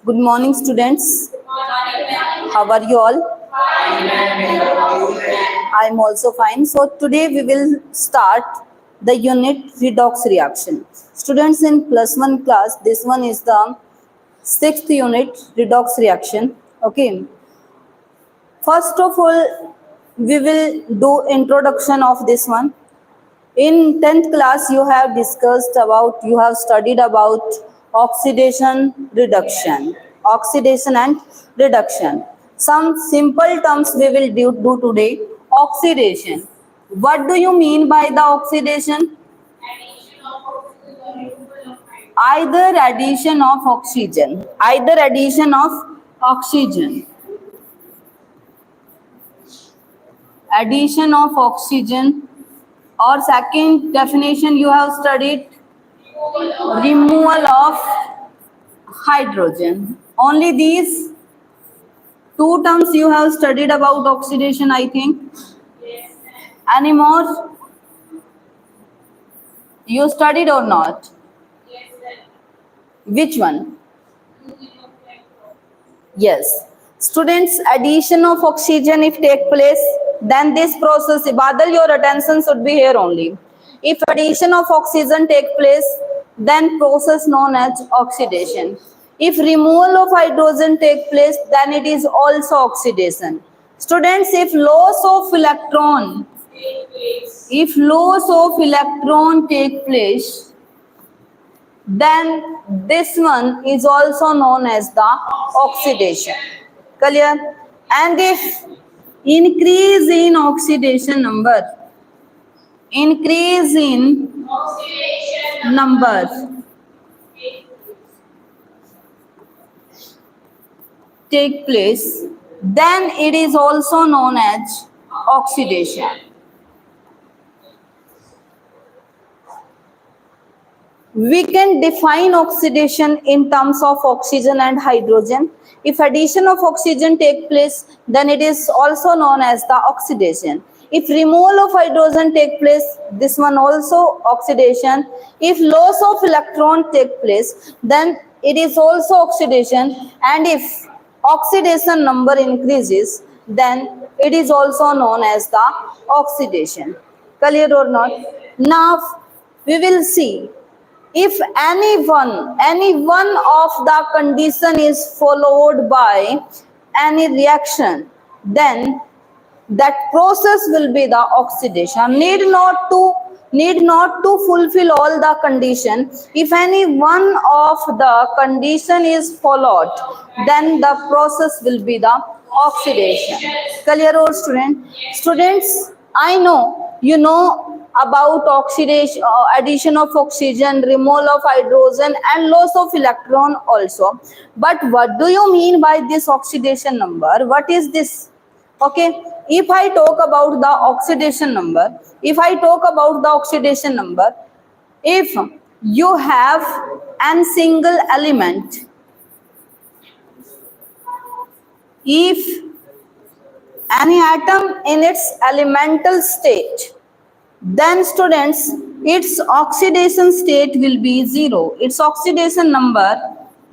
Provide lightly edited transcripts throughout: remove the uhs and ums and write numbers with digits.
Good morning, students. How are you all? I am also fine. So today we will start the unit redox reaction. Students, in +1 class, this one is the 6th unit, redox reaction. Okay. First of all, we will do introduction of this one. In 10th class, you have studied about oxidation reduction, oxidation and reduction. Some simple terms we will do today. Oxidation. What do you mean by the oxidation? Either addition of oxygen. Either addition of oxygen. Addition of oxygen. Or second definition you have studied, removal of hydrogen. Only these two terms you have studied about oxidation, I think. Any more? You studied or not? Which one? Yes. Students, addition of oxygen if take place, then this process, Badal, your attention should be here only. If addition of oxygen take place, then process known as oxidation. If removal of hydrogen take place, then it is also oxidation. Students, if loss of electron take place, then this one is also known as the oxidation. Clear? And if increase in oxidation number take place, then it is also known as oxidation. We can define oxidation in terms of oxygen and hydrogen. If addition of oxygen take place, then it is also known as the oxidation. If removal of hydrogen take place, this one also oxidation. If loss of electron take place, then it is also oxidation. And if oxidation number increases, then it is also known as the oxidation. Clear or not? Now we will see. If any one of the condition is followed by any reaction, then that process will be the oxidation. Need not to fulfill all the condition. If any one of the condition is followed, then the process will be the oxidation. Clear or student? Students, I know you know about oxidation, addition of oxygen, removal of hydrogen and loss of electron also. But what do you mean by this oxidation number? What is this? Okay, if I talk about the oxidation number, if you have an single element, if any atom in its elemental state, then students, its oxidation state will be 0. Its oxidation number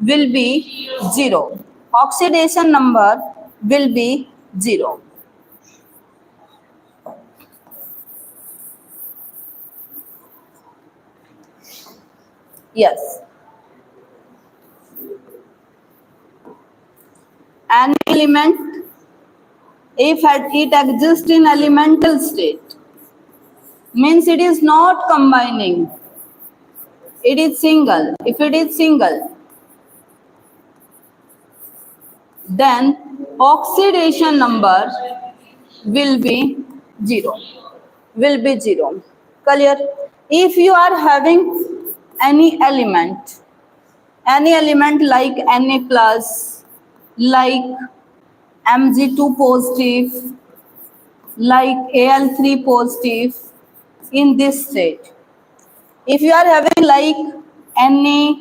will be 0. Oxidation number will be 0. Yes. An element, if it exists in elemental state, means it is not combining, it is single. If it is single, then oxidation number will be 0. Clear? If you are having any element like Na plus, like Mg2 positive, like Al3 positive, in this state, if you are having like Na,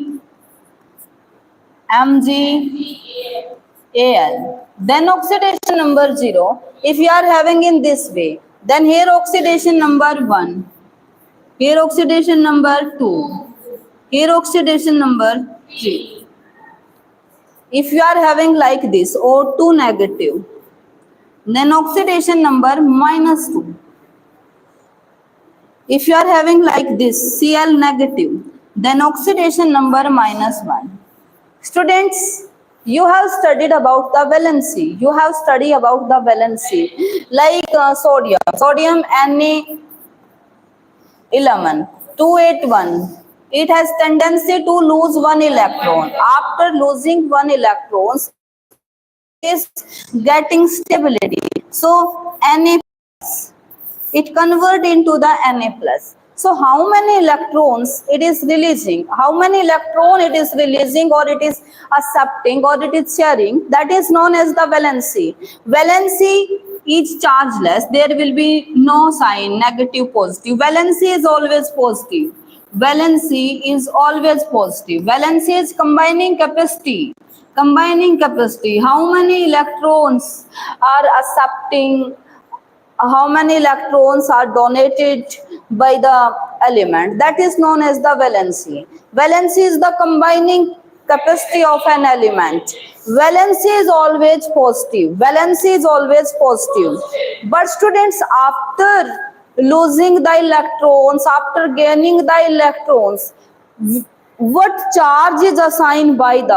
Mg, Al, then oxidation number 0. If you are having in this way, then here oxidation number 1, here oxidation number 2, here oxidation number 3. If you are having like this O2 negative, then oxidation number -2. If you are having like this Cl negative, then oxidation number -1. Students, you have studied about the valency. You have studied about the valency. Like sodium Na11, 281. It has tendency to lose one electron. After losing one electron, it is getting stability. So Na, it convert into the Na plus. So how many electrons it is releasing? How many electron it is releasing, or it is accepting, or it is sharing? That is known as the valency. Valency is chargeless. There will be no sign negative, positive. Valency is always positive. Valency is always positive. Valency is combining capacity. Combining capacity. How many electrons are accepting? How many electrons are donated by the element? That is known as the valency. Valency is the combining capacity of an element. Valency is always positive. Valency is always positive. But students, after losing the electrons, after gaining the electrons, what charge is assigned by the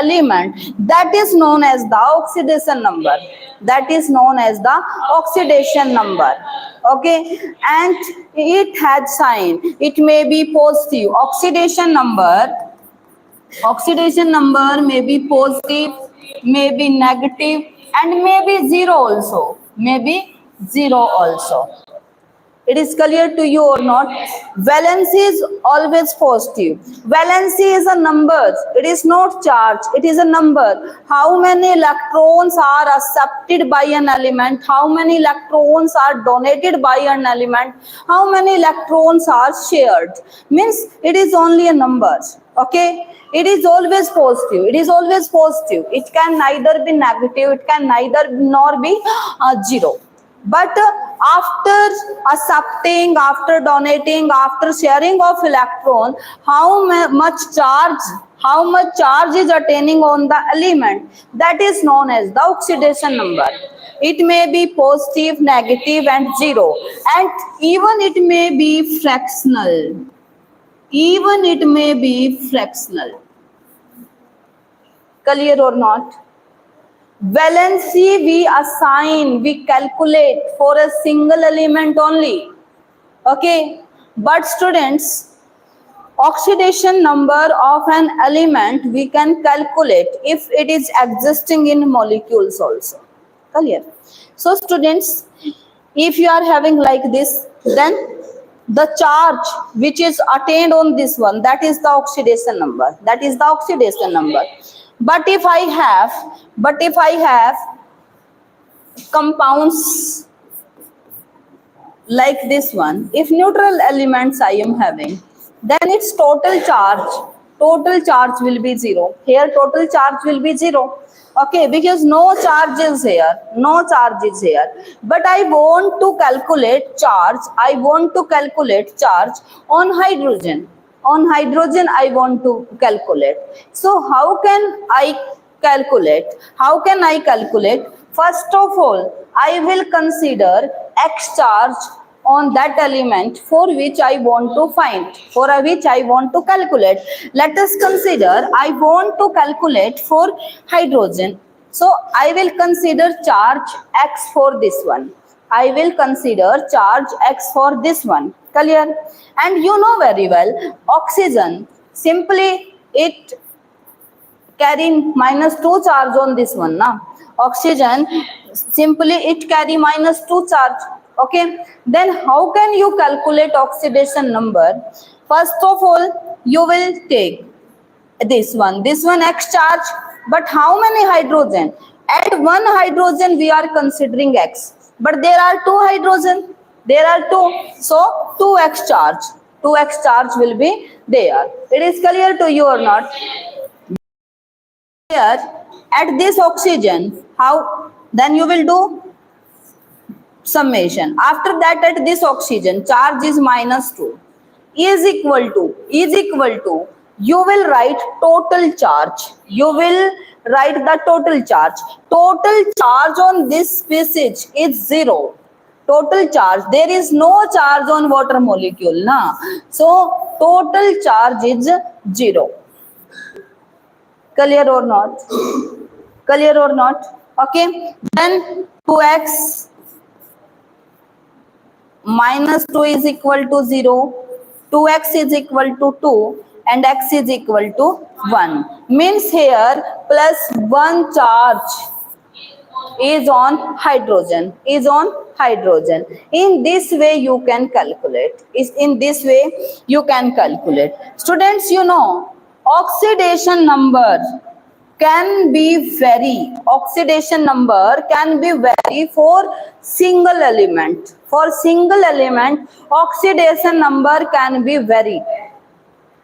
element, that is known as the oxidation number. That is known as the oxidation number. Okay, and it has sign. It may be positive. Oxidation number may be positive, may be negative, and may be zero also. It is clear to you or not? Valency is always positive. Valency is a number. It is not charge. It is a number. How many electrons are accepted by an element? How many electrons are donated by an element? How many electrons are shared? Means it is only a number. Okay? It is always positive. It is always positive. It can neither be negative. It can neither nor be zero. But after accepting, after donating, after sharing of electron, how much charge is attaining on the element, that is known as the oxidation number. It may be positive, negative, and zero, and even it may be fractional. Clear or not? Valency we calculate for a single element only. Okay, but students, oxidation number of an element we can calculate if it is existing in molecules also. Clear? So students, if you are having like this, then the charge which is attained on this one, that is the oxidation number. But if I have compounds like this one, if neutral elements I am having, then its total charge will be zero. Here total charge will be zero. Okay, because no charge is here. But I want to calculate charge on hydrogen. I want to calculate. So how can I calculate? First of all, I will consider X charge on that element for which I want to calculate. Let us consider I want to calculate for hydrogen. So I will consider charge X for this one. Clear? And you know very well, oxygen, simply it carrying -2 charge on this one. Oxygen, simply it carry -2 charge. Okay, then how can you calculate oxidation number? First of all, you will take this one X charge, but how many hydrogen? At one hydrogen we are considering X, but there are two hydrogen. So 2x charge will be there. It is clear to you or not? Here at this oxygen, how then you will do summation. After that, at this oxygen charge is -2 is equal to you will write total charge. You will write the total charge. Total charge on this species is 0. Total charge. There is no charge on water molecule. Na? So total charge is 0. Clear or not? Clear or not? Okay. Then 2x minus 2 is equal to 0. 2x is equal to 2 and x is equal to 1. Means here plus 1 charge is on hydrogen. Is on hydrogen. In this way you can calculate. In this way you can calculate. Students, you know, oxidation number can be vary. Oxidation number can be vary for single element. For single element, oxidation number can be varied.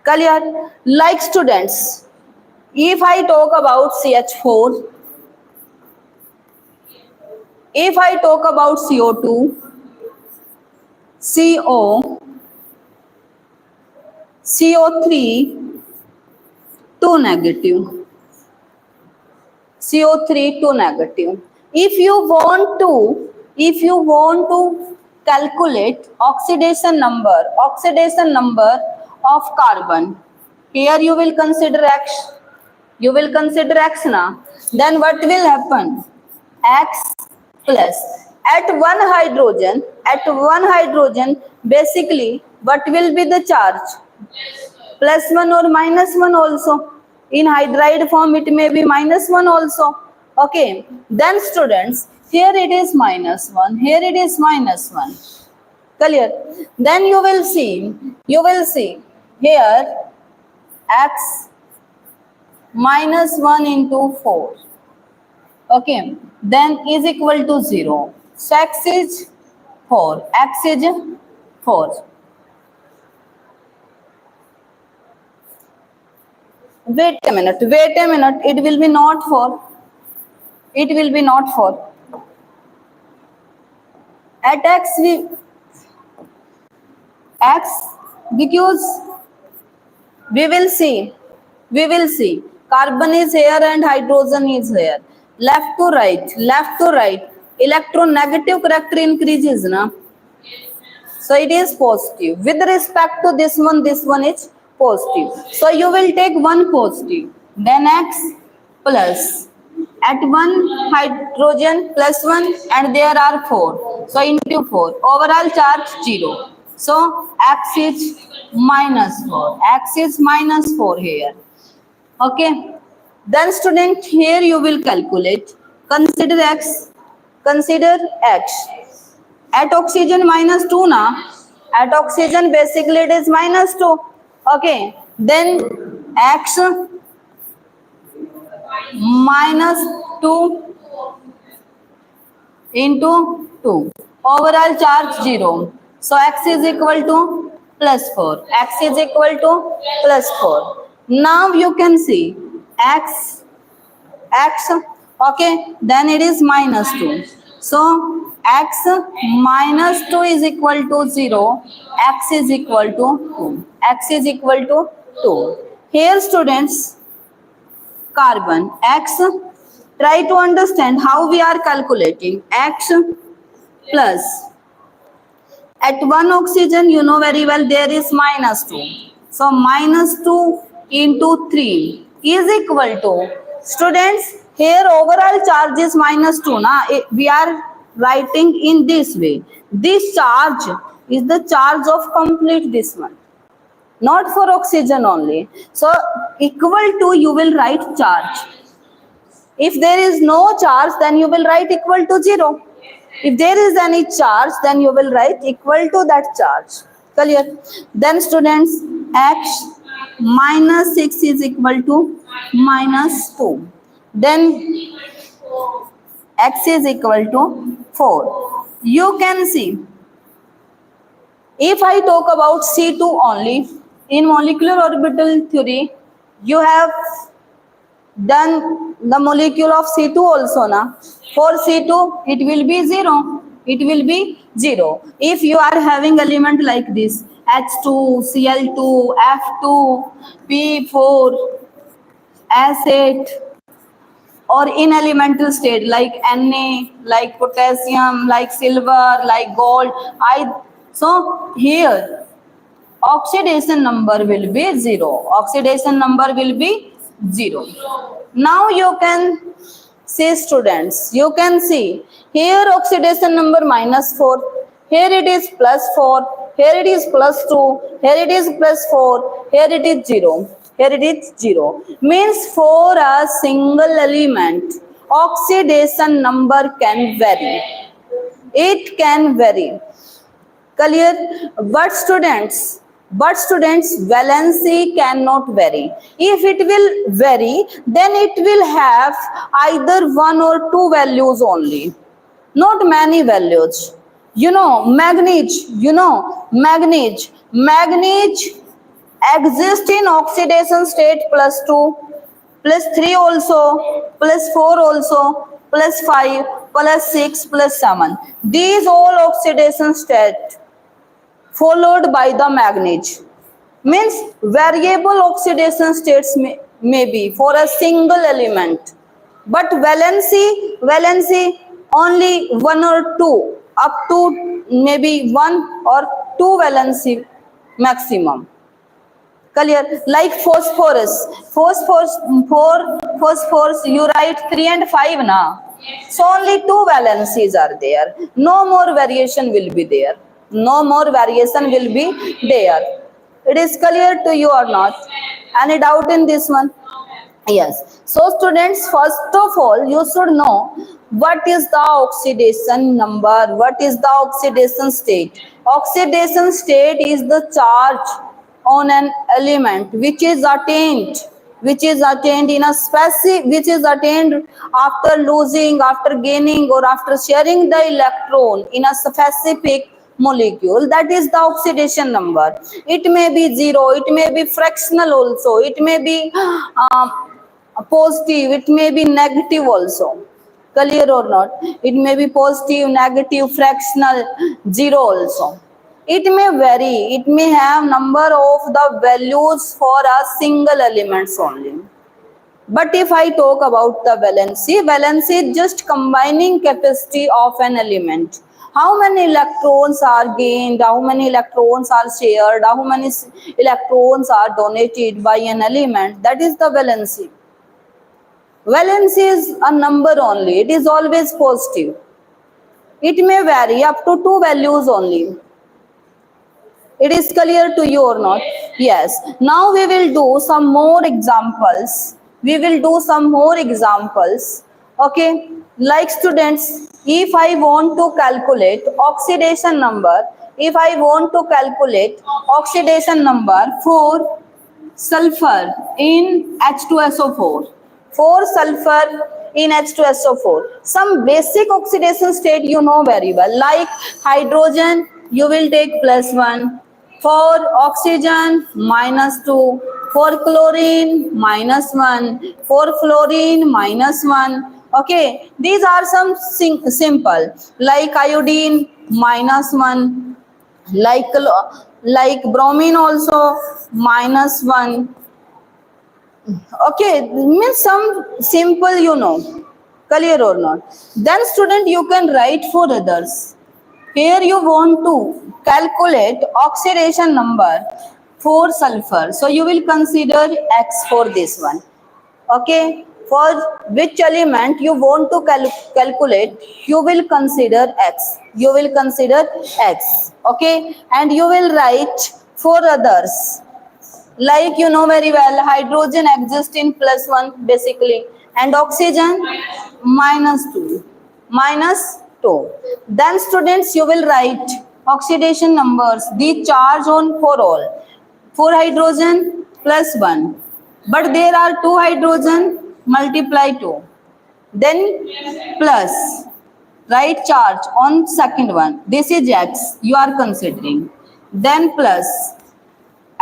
Clear? Like students, if I talk about CH4, if I talk about CO2, CO, CO3, 2 negative. CO3 2 negative. If you want to calculate oxidation number of carbon, here you will consider X. You will consider X now. Then what will happen? X plus at one hydrogen, basically what will be the charge? Plus 1 or minus 1 also. In hydride form it may be minus 1 also. Okay. Then students, here it is minus 1. Here it is minus 1. Clear? Then you will see here x minus 1 into 4. Okay. Then is equal to 0. So x is 4. X is 4. Wait a minute, it will be not 4. It will be not 4. At x, because we will see, carbon is here and hydrogen is here. Left to right, electronegative character increases, na? So it is positive. With respect to this one is positive. So you will take one positive. Then x plus. At one hydrogen plus 1 and there are 4. So into 4. Overall charge 0. So x is minus 4. X is minus 4 here. Okay. Then student, here you will calculate. Consider x. At oxygen minus 2 na. At oxygen basically it is minus 2. Okay. Then x minus 2 into 2. Overall charge 0. So x is equal to plus 4. X is equal to plus 4. Now you can see x, okay, then it is minus 2. So x minus 2 is equal to 0. X is equal to 2. X is equal to 2. Here students, carbon, x, try to understand how we are calculating. X plus, at one oxygen, you know very well, there is minus 2. So minus 2 into 3 is equal to, students, here overall charge is minus 2. Na? We are writing in this way. This charge is the charge of complete this one. Not for oxygen only. So equal to, you will write charge. If there is no charge, then you will write equal to 0. If there is any charge, then you will write equal to that charge. Clear? Then students, x minus 6 is equal to minus 2. Then x is equal to 4. You can see, if I talk about C2 only, in molecular orbital theory, you have done the molecule of C2 also, na? For C2, it will be 0. It will be 0. If you are having element like this, H2, Cl2, F2, P4, acid, or in elemental state like Na, like potassium, like silver, like gold. So here oxidation number will be 0. Oxidation number will be 0. Now you can see students, you can see here oxidation number -4, here it is +4, here it is +2, here it is +4, here it is 0, here it is 0. Means for a single element, oxidation number can vary. It can vary. Clear? But students, valency cannot vary. If it will vary, then it will have either one or two values only, not many values. Manganese exists in oxidation state +2, +3 also, +4 also, +5, +6, +7. These all oxidation state followed by the manganese. Means variable oxidation states may be for a single element. But valency only one or two, up to maybe one or two valency maximum. Clear? Like phosphorus. Phosphorus, you write 3 and 5 now. So only two valencies are there. No more variation will be there. No more variation will be there. It is clear to you or not? Any doubt in this one? Yes. So students, first of all, you should know what is the oxidation number, what is the oxidation state. Oxidation state is the charge on an element which is attained in a specific, which is attained after losing, after gaining, or after sharing the electron in a specific molecule. That is the oxidation number. It may be 0, it may be fractional also, it may be positive, it may be negative also. Clear or not? It may be positive, negative, fractional, 0 also. It may vary, it may have number of the values for a single elements only. But if I talk about the valency is just combining capacity of an element. How many electrons are gained, how many electrons are shared, how many electrons are donated by an element, that is the valency. Valency is a number only, it is always positive. It may vary up to two values only. It is clear to you or not? Yes. Now we will do some more examples. Okay. Like students, if I want to calculate oxidation number, for sulfur in H2SO4. For sulfur in H2SO4. Some basic oxidation state you know very well. Like hydrogen, you will take +1. For oxygen, -2. For chlorine, -1. For fluorine, -1. Okay, these are some simple. Like iodine, -1. Like bromine also, -1. Okay, means some simple you know. Clear or not? Then student, you can write for others. Here you want to calculate oxidation number for sulfur. So you will consider X for this one. Okay. For which element you want to calculate, you will consider X. Okay. And you will write for others. Like you know very well, hydrogen exists in +1 basically, and oxygen -2. Then students, you will write oxidation numbers, the charge on for all. For hydrogen, +1. But there are 2 hydrogen, multiply 2. Then plus, write charge on second one. This is X you are considering. Then plus.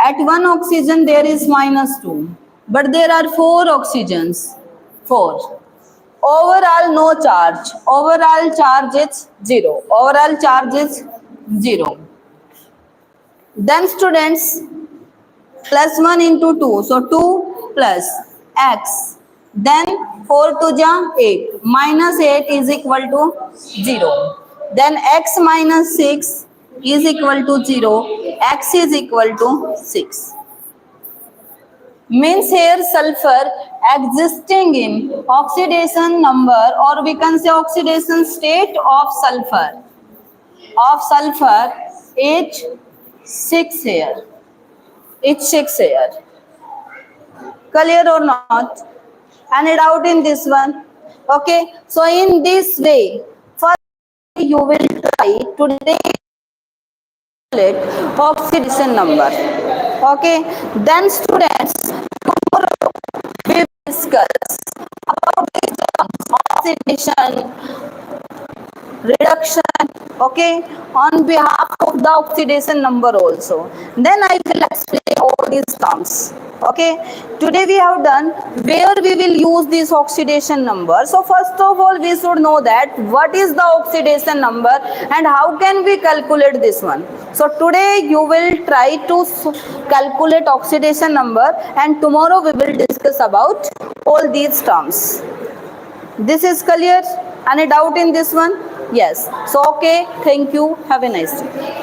At 1 oxygen there is -2, but there are 4 oxygens, 4. Overall no charge, overall charge is 0, Then students, plus 1 into 2. So 2 plus x. Then 4 to ja 8. Minus 8 is equal to 0. Then x minus 6 is equal to 0. X is equal to 6. Means here sulfur existing in oxidation number, or we can say oxidation state of sulfur H6 here. H6 here. Clear or not? Any doubt in this one? Okay. So in this way, first you will try to calculate oxidation number. Okay. Then students, tomorrow we will discuss about these terms, oxidation, reduction, okay, on behalf of the oxidation number also. Then I will explain all these terms. Okay, today we have done where we will use this oxidation number. So first of all we should know that what is the oxidation number and how can we calculate this one. So today you will try to calculate oxidation number, and tomorrow we will discuss about all these terms. This is clear? Any doubt in this one? Yes. So okay, thank you. Have a nice day.